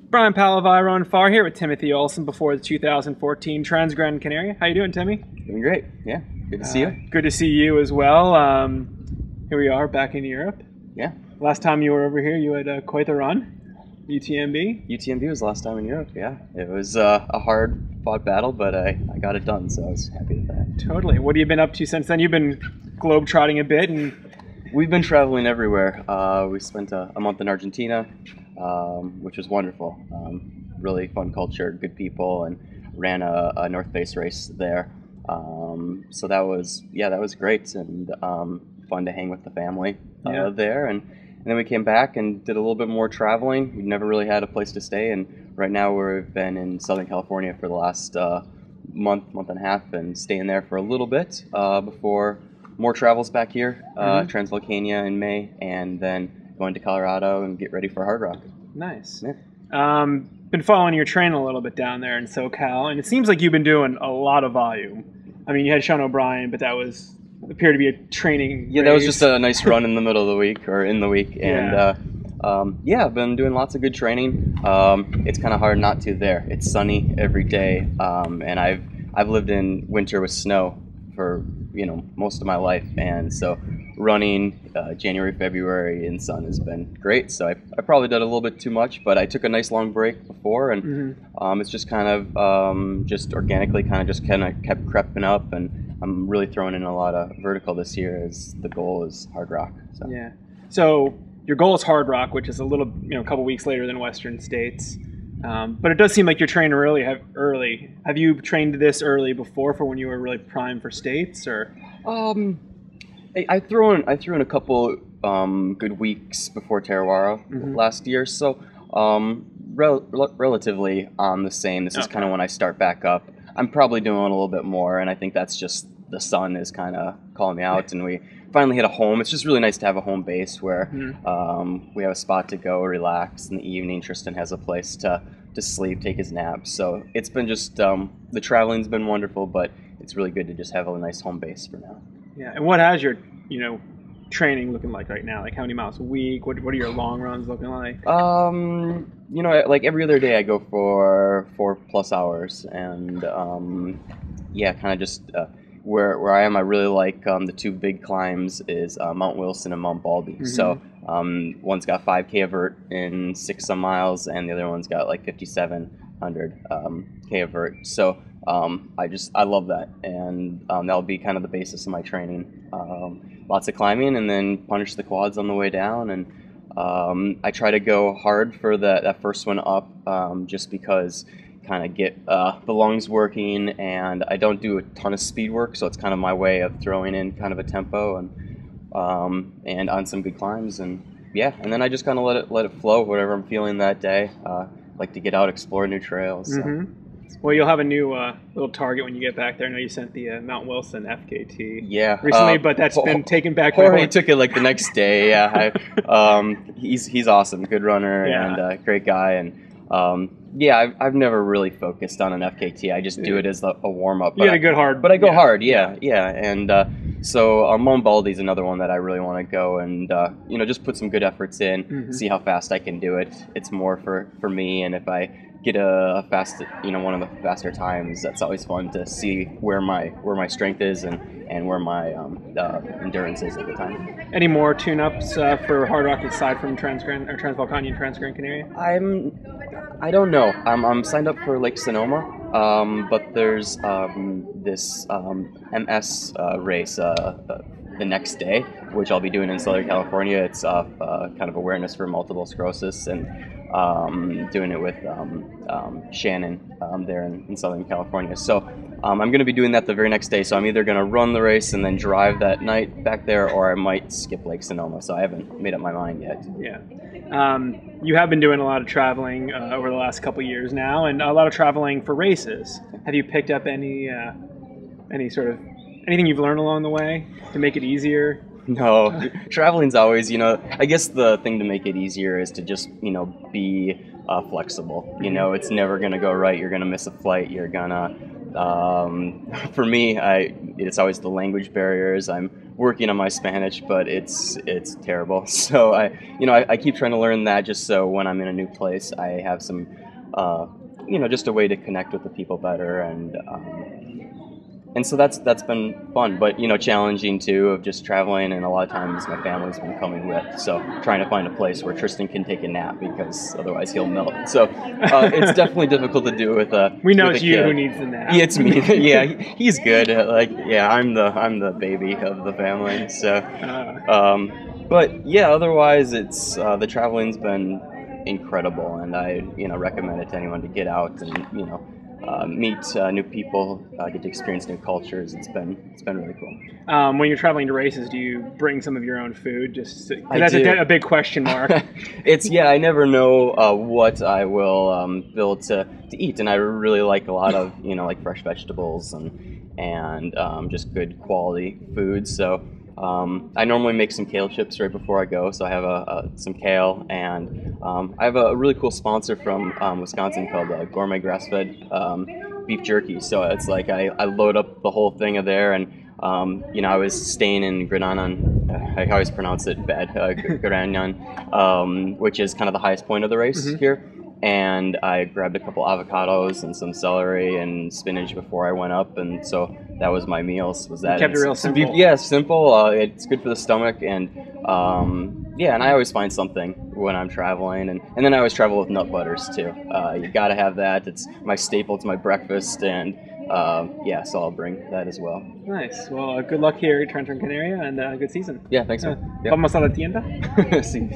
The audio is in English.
Brian Palaviro Far here with Timothy Olson before the 2014 Transgrancanaria. How you doing, Timmy? Doing great. Yeah, good to see you. Good to see you as well. Here we are back in Europe. Yeah. Last time you were over here, you had quite the run. UTMB. UTMB was the last time in Europe. Yeah, it was a hard-fought battle, but I got it done, so I was happy with that. Totally. What have you been up to since then? You've been globe-trotting a bit, and we've been traveling everywhere. We spent a month in Argentina, which was wonderful. Really fun culture, good people, and ran a North Face race there. So that was great, and fun to hang with the family there. And then we came back and did a little bit more traveling. We've never really had a place to stay, and right now we've been in Southern California for the last month and a half, and staying there for a little bit before more travels back here, Transvolcania in May, and then going to Colorado and get ready for Hard Rock. Nice. Yeah. Been following your training a little bit down there in SoCal, and it seems like you've been doing a lot of volume. I mean, you had Sean O'Brien, but that appeared to be a training Yeah, race. that was just a nice run in the middle of the week, or in the week, and I've been doing lots of good training. It's kind of hard not to there. It's sunny every day, and I've lived in winter with snow for most of my life, and so running January, February in sun has been great. So I probably did a little bit too much, but I took a nice long break before, and it's just kind of just organically kept creeping up, and I'm really throwing in a lot of vertical this year as the goal is Hard Rock. So. Yeah. So your goal is Hard Rock, which is a little, a couple weeks later than Western States. But it does seem like you're training early. Have you trained this early before for when you were really primed for States, or? I threw in a couple good weeks before Tarawara last year, so relatively on the same. This is kind of when I start back up. I'm probably doing a little bit more, and I think that's just the sun is kind of calling me out, and we finally hit a home. It's just really nice to have a home base where we have a spot to go relax in the evening. Tristan has a place to sleep, take his naps. So it's been just the traveling's been wonderful, but it's really good to just have a nice home base for now. Yeah, and what has your training looking like right now? Like how many miles a week? What are your long runs looking like? Like every other day I go for 4+ hours, and kind of just where I am. I really like the two big climbs is Mount Wilson and Mount Baldy. So one's got 5K of vert in 6 some miles, and the other one's got like 5,700 K of vert. So I love that, and that'll be kind of the basis of my training. Lots of climbing, and then punish the quads on the way down, and I try to go hard for that first one up, just because kind of get the lungs working, and I don't do a ton of speed work, so it's kind of my way of throwing in kind of a tempo and on some good climbs, and then I just kind of let it flow, whatever I'm feeling that day. Like to get out, explore new trails. So. Well, you'll have a new little target when you get back there. I know you sent the Mount Wilson FKT recently, but that's been taken back. Jorge took it like the next day. Yeah, he's awesome, good runner, and great guy. And I've never really focused on an FKT. I just do it as a warm up. You get a good hard, but I go hard. Yeah. And so Mount Baldy is another one that I really want to go and just put some good efforts in, see how fast I can do it. It's more for me, and if I get a fast, one of the faster times, that's always fun to see where my strength is and where my endurance is at the time. Any more tune-ups for Hard Rock aside from Transvolcania and Transgrancanaria? I don't know. I'm signed up for Lake Sonoma, but there's this MS race the next day, which I'll be doing in Southern California. It's kind of awareness for multiple sclerosis, and doing it with Shannon there in Southern California. So I'm going to be doing that the very next day. So I'm either going to run the race and then drive that night back there, or I might skip Lake Sonoma. So I haven't made up my mind yet. Yeah. You have been doing a lot of traveling over the last couple of years now, and a lot of traveling for races. Have you picked up anything you've learned along the way to make it easier? No, traveling's always, I guess the thing to make it easier is to just, be flexible. It's never going to go right. You're going to miss a flight. You're going to, for me, it's always the language barriers. I'm working on my Spanish, but it's terrible. So I keep trying to learn that just so when I'm in a new place, I have some, just a way to connect with the people better, and so that's been fun, but challenging too, of just traveling, and a lot of times my family's been coming with, so trying to find a place where Tristan can take a nap because otherwise he'll melt. So it's definitely difficult to do with a. We know with it's a you kid. who needs the nap. Yeah, it's me. Yeah, he's good. I'm the baby of the family. So, but yeah, otherwise it's the traveling's been incredible, and I recommend it to anyone to get out and meet new people, get to experience new cultures. It's been really cool. When you're traveling to races, do you bring some of your own food? Just 'cause I that's do. a big question mark. I never know what I will be able to eat, and I really like a lot of like fresh vegetables and just good quality food. So I normally make some kale chips right before I go, so I have some kale, and I have a really cool sponsor from Wisconsin called Gourmet Grass-Fed Beef Jerky. So it's like I load up the whole thing of there, and I was staying in Grananon, I always pronounce it bad, Grananon, which is kind of the highest point of the race here. And I grabbed a couple avocados and some celery and spinach before I went up, and so that was my meals. Was that? You kept it real simple. Simple. It's good for the stomach, and and I always find something when I'm traveling, and then I always travel with nut butters too. You got to have that. It's my staple. It's my breakfast, and so I'll bring that as well. Nice. Well, good luck here at Transgrancanaria, and good season. Yeah, thanks, man. Vamos a la tienda. Sí.